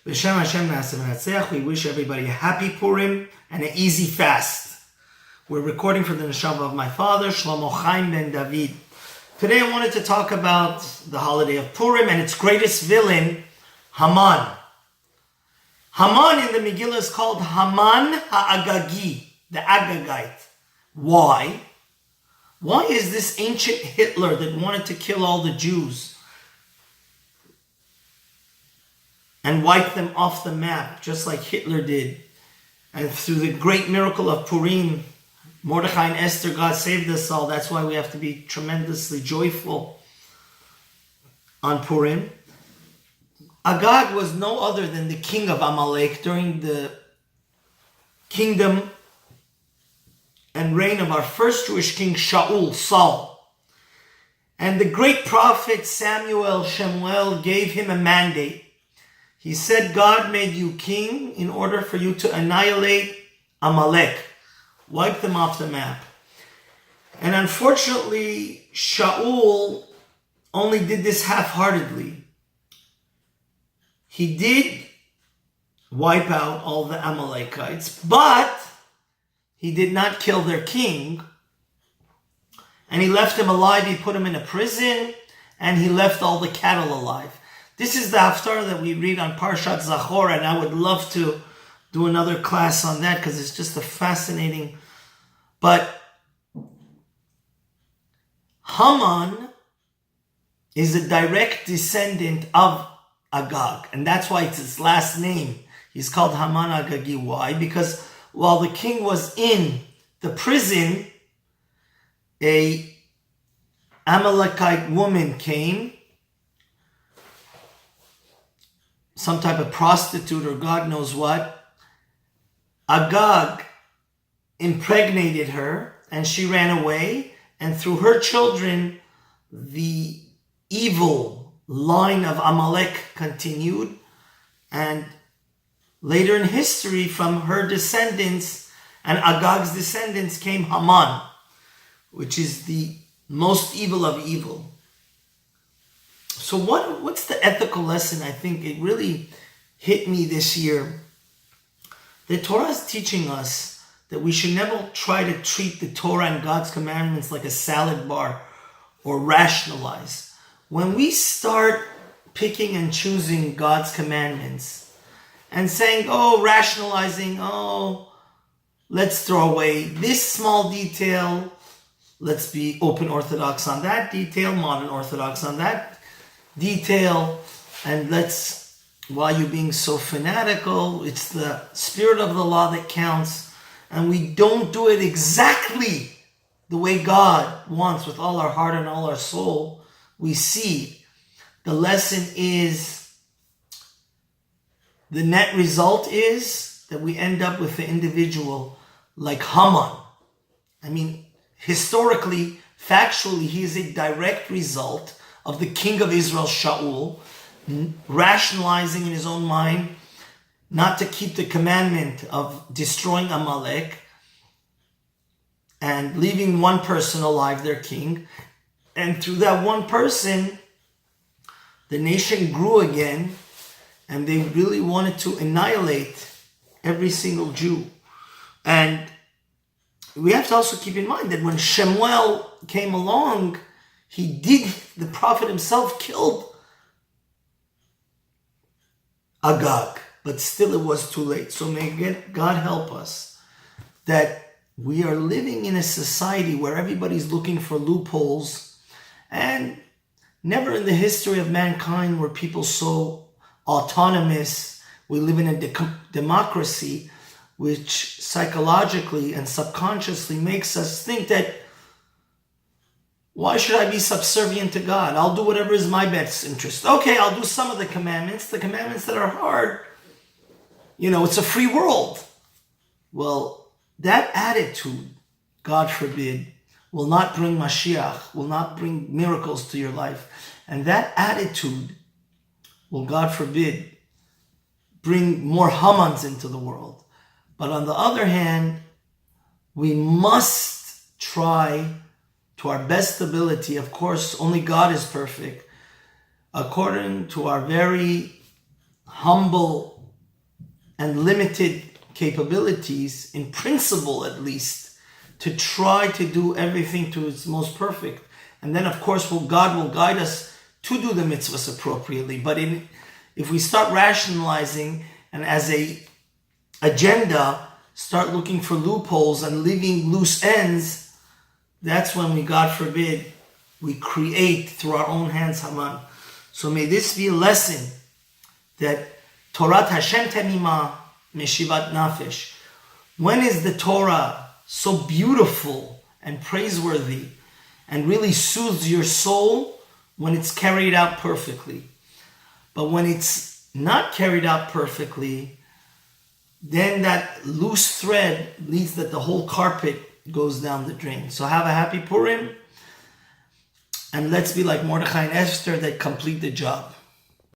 B'Shem Hashem Na'aseh V'Natzech. We wish everybody a happy Purim and an easy fast. We're recording from the neshama of my father, Shlomo Chaim ben David. Today I wanted to talk about the holiday of Purim and its greatest villain, Haman. Haman in the Megillah is called Haman Ha'agagi, the Agagite. Why? Why is this ancient Hitler that wanted to kill all the Jews and wipe them off the map, just like Hitler did? And through the great miracle of Purim, Mordechai and Esther, God saved us all. That's why we have to be tremendously joyful on Purim. Agag was no other than the king of Amalek during the kingdom and reign of our first Jewish king, Shaul, Saul. And the great prophet Shemuel gave him a mandate. He said, God made you king in order for you to annihilate Amalek, wipe them off the map. And unfortunately, Shaul only did this half-heartedly. He did wipe out all the Amalekites, but he did not kill their king. And he left him alive. He put him in a prison, and he left all the cattle alive. This is the Haftara that we read on Parashat ZACHOR, and I would love to do another class on that because it's just a fascinating. But Haman is a direct descendant of Agag, and that's why it's his last name. He's called Haman Agagi. Why? Because while the king was in the prison, a Amalekite woman came, some type of prostitute or God knows what. Agag impregnated her and she ran away, and through her children the evil line of Amalek continued, and later in history from her descendants and Agag's descendants came Haman, which is the most evil of evil. So what's the ethical lesson? I think it really hit me this year. The Torah is teaching us that we should never try to treat the Torah and God's commandments like a salad bar or rationalize. When we start picking and choosing God's commandments and saying, rationalizing, let's throw away this small detail, let's be open Orthodox on that detail, modern Orthodox on that detail, and why you're being so fanatical, it's the spirit of the law that counts, and we don't do it exactly the way God wants with all our heart and all our soul, we see the lesson is, the net result is that we end up with the individual like Haman. I mean, historically, factually, he is a direct result of the king of Israel, Shaul, rationalizing in his own mind not to keep the commandment of destroying Amalek and leaving one person alive, their king. And through that one person, the nation grew again, and they really wanted to annihilate every single Jew. And we have to also keep in mind that when Shemuel came along, the prophet himself killed Agag, but still it was too late. So may God help us that we are living in a society where everybody's looking for loopholes, and never in the history of mankind were people so autonomous. We live in a democracy which psychologically and subconsciously makes us think that, why should I be subservient to God? I'll do whatever is my best interest. Okay, I'll do some of the commandments that are hard. It's a free world. Well, that attitude, God forbid, will not bring Mashiach, will not bring miracles to your life. And that attitude will, God forbid, bring more Hamans into the world. But on the other hand, we must try to our best ability. Of course, only God is perfect. According to our very humble and limited capabilities, in principle at least, to try to do everything to its most perfect. And then, of course, God will guide us to do the mitzvahs appropriately. But if we start rationalizing and as a agenda, start looking for loopholes and leaving loose ends, that's when we, God forbid, we create through our own hands Haman. So may this be a lesson that Torah Hashem Temima Meshivat Nafesh. When is the Torah so beautiful and praiseworthy and really soothes your soul? When it's carried out perfectly. But when it's not carried out perfectly, then that loose thread leads that the whole carpet goes down the drain. So have a happy Purim, and let's be like Mordechai and Esther that complete the job.